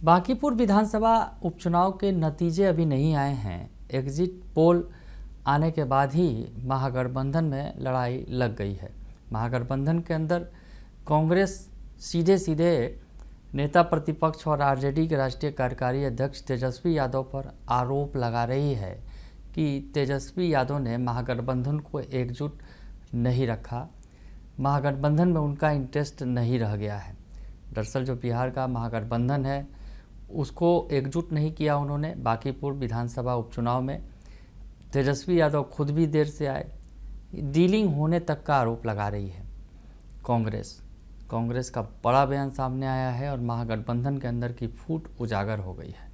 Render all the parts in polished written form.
बांकीपुर विधानसभा उपचुनाव के नतीजे अभी नहीं आए हैं। एग्जिट पोल आने के बाद ही महागठबंधन में लड़ाई लग गई है। महागठबंधन के अंदर कांग्रेस सीधे सीधे नेता प्रतिपक्ष और आरजेडी के राष्ट्रीय कार्यकारी अध्यक्ष तेजस्वी यादव पर आरोप लगा रही है कि तेजस्वी यादव ने महागठबंधन को एकजुट नहीं रखा, महागठबंधन में उनका इंटरेस्ट नहीं रह गया है। दरअसल जो बिहार का महागठबंधन है उसको एकजुट नहीं किया उन्होंने। बांकीपुर विधानसभा उपचुनाव में तेजस्वी यादव खुद भी देर से आए, डीलिंग होने तक का आरोप लगा रही है कांग्रेस का बड़ा बयान सामने आया है और महागठबंधन के अंदर की फूट उजागर हो गई है।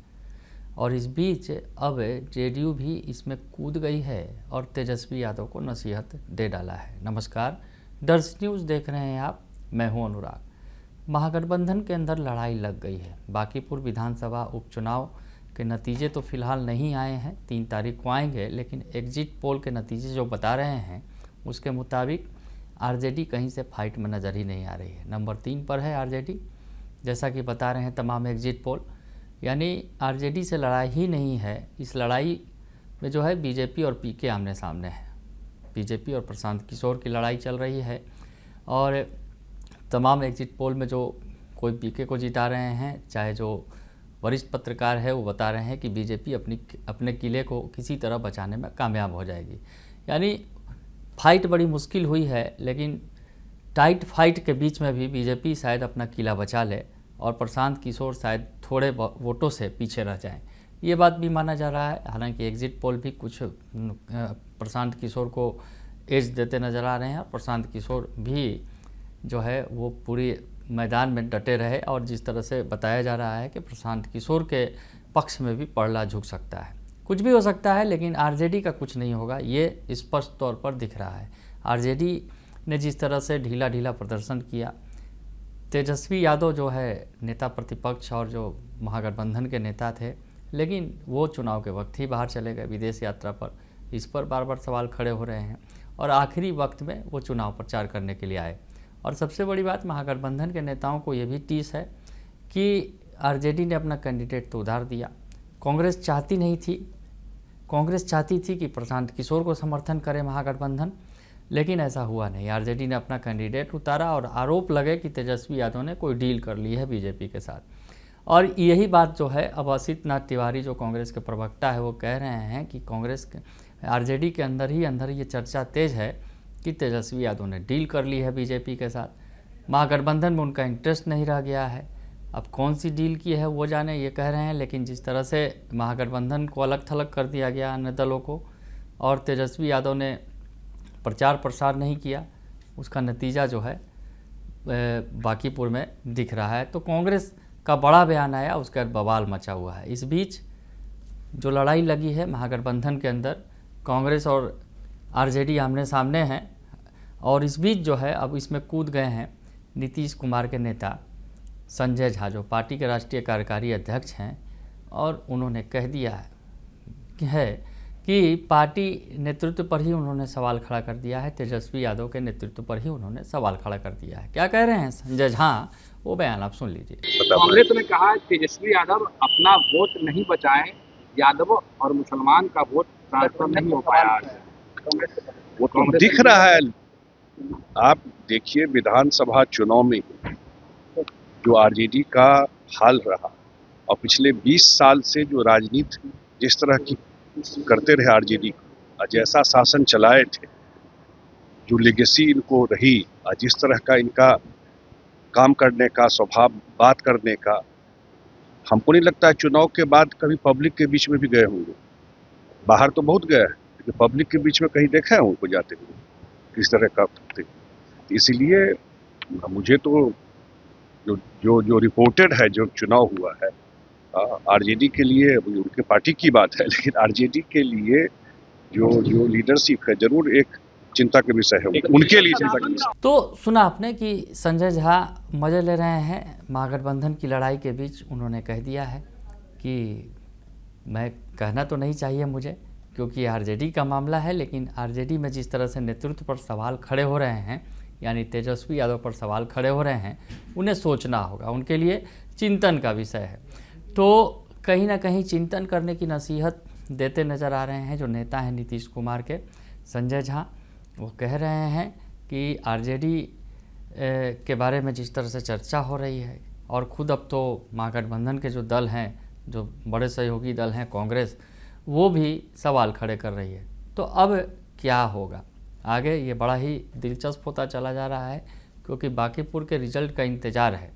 और इस बीच अब जेडीयू भी इसमें कूद गई है और तेजस्वी यादव को नसीहत दे डाला है। नमस्कार, दर्श न्यूज़ देख रहे हैं आप, मैं हूं अनुराग। महागठबंधन के अंदर लड़ाई लग गई है। बांकीपुर विधानसभा उपचुनाव के नतीजे तो फिलहाल नहीं आए हैं, 3 तारीख को आएंगे, लेकिन एग्जिट पोल के नतीजे जो बता रहे हैं उसके मुताबिक आरजेडी कहीं से फाइट में नज़र ही नहीं आ रही है। नंबर 3 पर है आरजेडी, जैसा कि बता रहे हैं तमाम एग्जिट पोल। यानी आरजेडी से लड़ाई ही नहीं है। इस लड़ाई में जो है बीजेपी और पीके आमने सामने है। बीजेपी और प्रशांत किशोर की लड़ाई चल रही है और तमाम एग्जिट पोल में जो कोई पीके को जिता रहे हैं, चाहे जो वरिष्ठ पत्रकार है वो बता रहे हैं कि बीजेपी अपने किले को किसी तरह बचाने में कामयाब हो जाएगी। यानी फाइट बड़ी मुश्किल हुई है, लेकिन टाइट फाइट के बीच में भी बीजेपी शायद अपना किला बचा ले और प्रशांत किशोर शायद थोड़े वोटों से पीछे रह जाएं। ये बात भी माना जा रहा है। हालांकि एग्जिट पोल भी कुछ प्रशांत किशोर को एज देते नज़र आ रहे हैं। प्रशांत किशोर भी जो है वो पूरी मैदान में डटे रहे और जिस तरह से बताया जा रहा है कि प्रशांत किशोर के पक्ष में भी पड़ला झुक सकता है। कुछ भी हो सकता है, लेकिन आरजेडी का कुछ नहीं होगा, ये स्पष्ट तौर पर दिख रहा है। आरजेडी ने जिस तरह से ढीला ढीला प्रदर्शन किया, तेजस्वी यादव जो है नेता प्रतिपक्ष और जो महागठबंधन के नेता थे, लेकिन वो चुनाव के वक्त ही बाहर चले गए विदेश यात्रा पर। इस पर बार बार सवाल खड़े हो रहे हैं और आखिरी वक्त में वो चुनाव प्रचार करने के लिए आए। और सबसे बड़ी बात, महागठबंधन के नेताओं को ये भी टीस है कि आरजेडी ने अपना कैंडिडेट तो उधार दिया। कांग्रेस चाहती नहीं थी, कांग्रेस चाहती थी कि प्रशांत किशोर को समर्थन करे महागठबंधन, लेकिन ऐसा हुआ नहीं। आरजेडी ने अपना कैंडिडेट उतारा और आरोप लगे कि तेजस्वी यादव ने कोई डील कर ली है बीजेपी के साथ। और यही बात जो है अब असित नाथ तिवारी जो कांग्रेस के प्रवक्ता है वो कह रहे हैं कि कांग्रेस आरजेडी के अंदर ये चर्चा तेज है कि तेजस्वी यादव ने डील कर ली है बीजेपी के साथ, महागठबंधन में उनका इंटरेस्ट नहीं रह गया है। अब कौन सी डील की है वो जाने, ये कह रहे हैं। लेकिन जिस तरह से महागठबंधन को अलग थलग कर दिया गया अन्य दलों को और तेजस्वी यादव ने प्रचार प्रसार नहीं किया, उसका नतीजा जो है बांकीपुर में दिख रहा है। तो कांग्रेस का बड़ा बयान आया, उसके बाद बवाल मचा हुआ है। इस बीच जो लड़ाई लगी है महागठबंधन के अंदर, कांग्रेस और आरजेडी आमने सामने हैं और इस बीच जो है अब इसमें कूद गए हैं नीतीश कुमार के नेता संजय झा, जो पार्टी के राष्ट्रीय कार्यकारी अध्यक्ष हैं। और उन्होंने कह दिया है कि पार्टी नेतृत्व पर ही उन्होंने सवाल खड़ा कर दिया है, तेजस्वी यादव के नेतृत्व पर ही उन्होंने सवाल खड़ा कर दिया है। क्या कह रहे हैं संजय झा, वो बयान आप सुन लीजिए। कांग्रेस ने कहा तेजस्वी यादव अपना वोट नहीं बचाए, यादव और मुसलमान का वोट ट्रांसफर नहीं हो पाया। वो तो दिख रहा है। आप देखिए विधानसभा चुनाव में जो आरजेडी का हाल रहा और पिछले 20 साल से जो राजनीति जिस तरह की करते रहे आरजेडी को, जैसा शासन चलाए थे, जो लेगेसी इनको रही, जिस तरह का इनका काम करने का स्वभाव, बात करने का, हमको नहीं लगता है चुनाव के बाद कभी पब्लिक के बीच में भी गए होंगे। बाहर तो बहुत गए हैं, लेकिन पब्लिक के बीच में कहीं देखा है उनको जाते हुए किस तरह का करते। इसीलिए मुझे तो जो रिपोर्टेड है, जो चुनाव हुआ है आरजेडी के लिए, उनके पार्टी की बात है, लेकिन आरजेडी के लिए जो लीडरशिप है जरूर एक चिंता के विषय है, उनके लिए चिंता का विषय। तो सुना आपने कि संजय झा मजे ले रहे हैं महागठबंधन की लड़ाई के बीच। उन्होंने कह दिया है कि मैं कहना तो नहीं चाहिए मुझे, क्योंकि आरजेडी का मामला है, लेकिन आरजेडी में जिस तरह से नेतृत्व पर सवाल खड़े हो रहे हैं, यानी तेजस्वी यादव पर सवाल खड़े हो रहे हैं, उन्हें सोचना होगा, उनके लिए चिंतन का विषय है। तो कहीं ना कहीं चिंतन करने की नसीहत देते नज़र आ रहे हैं जो नेता हैं नीतीश कुमार के, संजय झा। वो कह रहे हैं कि आरजेडी के बारे में जिस तरह से चर्चा हो रही है और ख़ुद अब तो महागठबंधन के जो दल हैं, जो बड़े सहयोगी दल हैं कांग्रेस, वो भी सवाल खड़े कर रही है। तो अब क्या होगा आगे, ये बड़ा ही दिलचस्प होता चला जा रहा है, क्योंकि बांकीपुर के रिजल्ट का इंतज़ार है।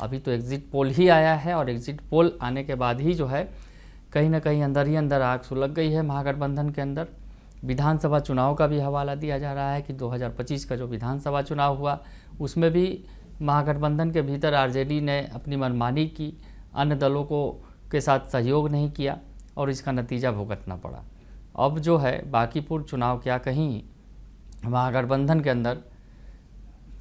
अभी तो एग्ज़िट पोल ही आया है और एग्ज़िट पोल आने के बाद ही जो है कहीं ना कहीं अंदर ही अंदर आग सुलग गई है महागठबंधन के अंदर। विधानसभा चुनाव का भी हवाला दिया जा रहा है कि 2025 का जो विधानसभा चुनाव हुआ उसमें भी महागठबंधन के भीतर आरजेडी ने अपनी मनमानी की, अन्य दलों को के साथ सहयोग नहीं किया और इसका नतीजा भुगतना पड़ा। अब जो है बांकीपुर चुनाव क्या कहीं महागठबंधन के अंदर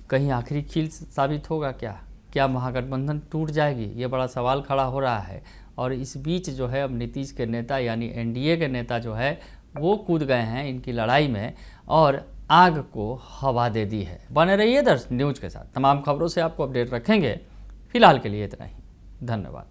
कहीं आखिरी कील साबित होगा क्या महागठबंधन टूट जाएगी, ये बड़ा सवाल खड़ा हो रहा है। और इस बीच जो है अब नीतीश के नेता यानी एनडीए के नेता जो है वो कूद गए हैं इनकी लड़ाई में और आग को हवा दे दी है। बने रहिए दर्शन न्यूज़ के साथ, तमाम खबरों से आपको अपडेट रखेंगे। फिलहाल के लिए इतना ही, धन्यवाद।